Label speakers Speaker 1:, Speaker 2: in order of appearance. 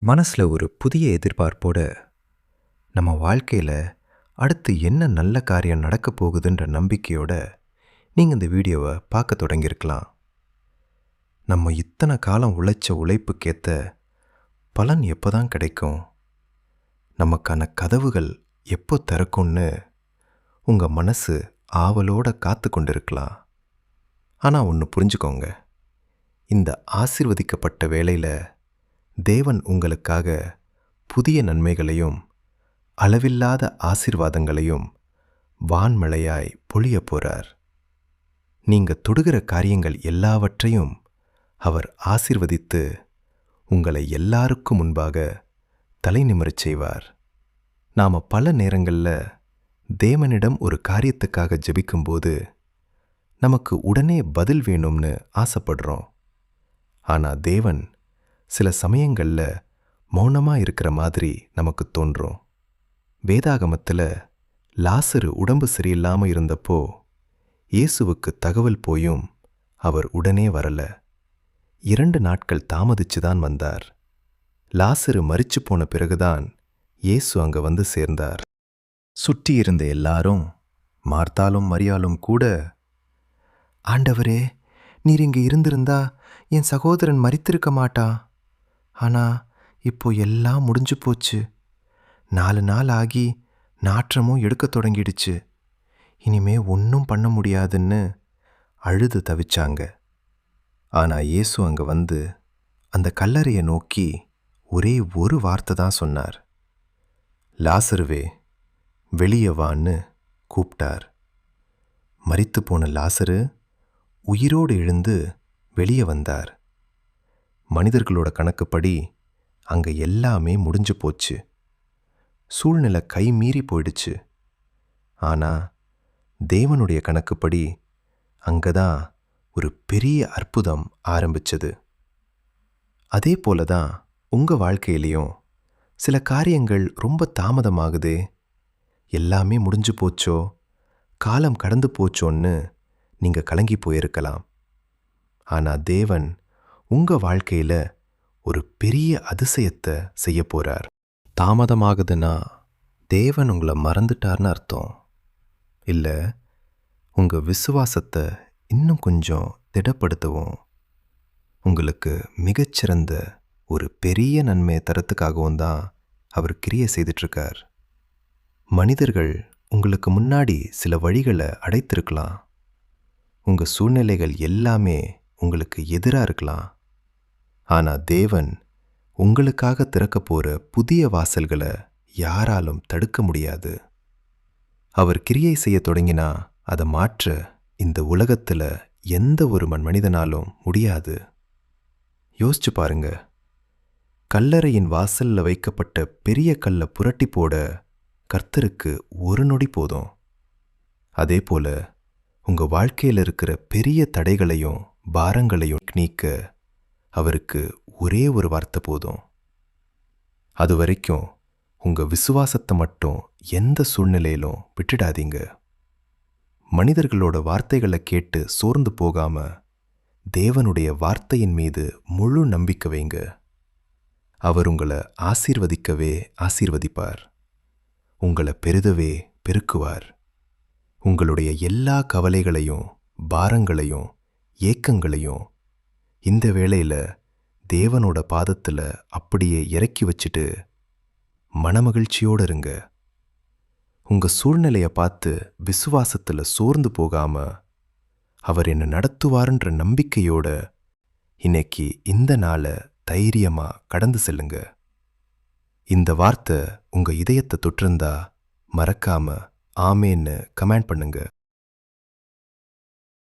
Speaker 1: மனசில் ஒரு புதிய எதிர்பார்ப்போட நம்ம வாழ்க்கையில் அடுத்து என்ன நல்ல காரியம் நடக்க போகுதுன்ற நம்பிக்கையோட நீங்கள் இந்த வீடியோவை பார்க்க தொடங்கியிருக்கலாம். நம்ம இத்தனை காலம் உழைச்ச உழைப்புக்கேற்ற பலன் எப்போ தான் கிடைக்கும், நமக்கான கதவுகள் எப்போ திறக்கும்னு உங்கள் மனசு ஆவலோட காத்து கொண்டிருக்கலாம். ஆனால் ஒன்று புரிஞ்சுக்கோங்க, இந்த ஆசீர்வதிக்கப்பட்ட வேளையில் தேவன் உங்களுக்காக புதிய நன்மைகளையும் அளவில்லாத ஆசீர்வாதங்களையும் வான்மழையாய் பொழிய போறார். நீங்க தொடுகிற காரியங்கள் எல்லாவற்றையும் அவர் ஆசீர்வதித்து உங்களை எல்லாருக்கும் முன்பாக தலை நிமிரச் செய்வார். நாம பல நேரங்களில் தேவனிடம் ஒரு காரியத்துக்காக ஜெபிக்கும்போது நமக்கு உடனே பதில் வேணும்னு ஆசைப்படுறோம். ஆனால் தேவன் சில சமயங்களில் மௌனமாக இருக்கிற மாதிரி நமக்கு தோன்றும். வேதாகமத்தில் லாசரு உடம்பு சரியில்லாமல் இருந்தப்போ இயேசுவுக்கு தகவல் போயும் அவர் உடனே வரல. 2 நாட்கள் தாமதிச்சு தான் வந்தார். லாசரு மரிச்சு போன பிறகுதான் இயேசு அங்கே வந்து சேர்ந்தார். சுற்றி இருந்த எல்லாரும், மார்த்தாலும் மரியாளும் கூட, ஆண்டவரே, நீர் இங்கே இருந்திருந்தா என் சகோதரன் மரித்திருக்க மாட்டான். ஆனா இப்போ எல்லாம் முடிஞ்சு போச்சு. 4 நாள் ஆகி நாற்றமும் எடுக்க தொடங்கிடுச்சு. இனிமே ஒன்றும் பண்ண முடியாதுன்னு அழுது தவிச்சாங்க. ஆனா இயேசு அங்கே வந்து அந்த கல்லறையை நோக்கி ஒரே ஒரு வார்த்தை தான் சொன்னார். லாசருவே, வெளியே வான்னு கூப்பிட்டார். மரித்து போன லாசரு உயிரோடு எழுந்து வெளியே வந்தார். மனிதர்களோட கணக்குப்படி அங்கே எல்லாமே முடிஞ்சு போச்சு. சூழ்நிலை கை மீறி போயிடுச்சு. ஆனால் தேவனுடைய கணக்குப்படி அங்கே தான் ஒரு பெரிய அற்புதம் ஆரம்பிச்சது. அதே போல தான் உங்கள் வாழ்க்கையிலையும் சில காரியங்கள் ரொம்ப தாமதமாகுதே, எல்லாமே முடிஞ்சு போச்சோ, காலம் கடந்து போச்சோன்னு நீங்கள் கலங்கி போயிருக்கலாம். ஆனால் தேவன் உங்கள் வாழ்க்கையில் ஒரு பெரிய அதிசயத்தை செய்ய போகிறார். தாமதமாகுதுன்னா தேவன் உங்களை மறந்துட்டார்னு அர்த்தம் இல்லை, உங்கள் விசுவாசத்தை இன்னும் கொஞ்சம் திடப்படுத்தவும், உங்களுக்கு மிகச்சிறந்த ஒரு பெரிய நன்மையை தரத்துக்காகவும் தான் அவர் கிரியை செய்துட்ருக்கார். மனிதர்கள் உங்களுக்கு முன்னாடி சில வழிகளை அடைத்திருக்கலாம். உங்கள் சூழ்நிலைகள் எல்லாமே உங்களுக்கு எதிராக இருக்கலாம். ஆனால் தேவன் உங்களுக்காக திறக்க போகிற புதிய வாசல்களை யாராலும் தடுக்க முடியாது. அவர் கிரியை செய்ய தொடங்கினா அதை மாற்ற இந்த உலகத்தில் எந்த ஒரு மனிதனாலும் முடியாது. யோசிச்சு பாருங்க, கல்லறையின் வாசலில் வைக்கப்பட்ட பெரிய கல்லை புரட்டி போட கர்த்தருக்கு ஒரு நொடி போதும். அதே போல உங்கள் வாழ்க்கையில் இருக்கிற பெரிய தடைகளையும் பாரங்களையும் நீக்க அவருக்கு ஒரே ஒரு வார்த்தை போதும். அது வரைக்கும் உங்கள் விசுவாசத்தை மட்டும் எந்த சூழ்நிலையிலும் விட்டுடாதீங்க. மனிதர்களோட வார்த்தைகளை கேட்டு சோர்ந்து போகாம தேவனுடைய வார்த்தையின் மீது முழு நம்பிக்கை வைங்க. அவர் உங்களை ஆசீர்வதிக்கவே ஆசீர்வதிப்பார், உங்களை பெருதவே பெருக்குவார். உங்களுடைய எல்லா கவலைகளையும் பாரங்களையும் ஏக்கங்களையும் இந்த வேளையில் தேவனோட பாதத்தில் அப்படியே இறக்கி வச்சுட்டு மனமகிழ்ச்சியோடு இருங்க. உங்கள் சூழ்நிலையை பார்த்து விசுவாசத்தில் சோர்ந்து போகாம அவர் என்ன நடத்துவார்ன்ற நம்பிக்கையோட இன்னைக்கு இந்த நாளை தைரியமாக கடந்து செல்லுங்க. இந்த வார்த்தை உங்கள் இதயத்தை தொற்றிருந்தா மறக்காம ஆமேன்னு கமெண்ட் பண்ணுங்க.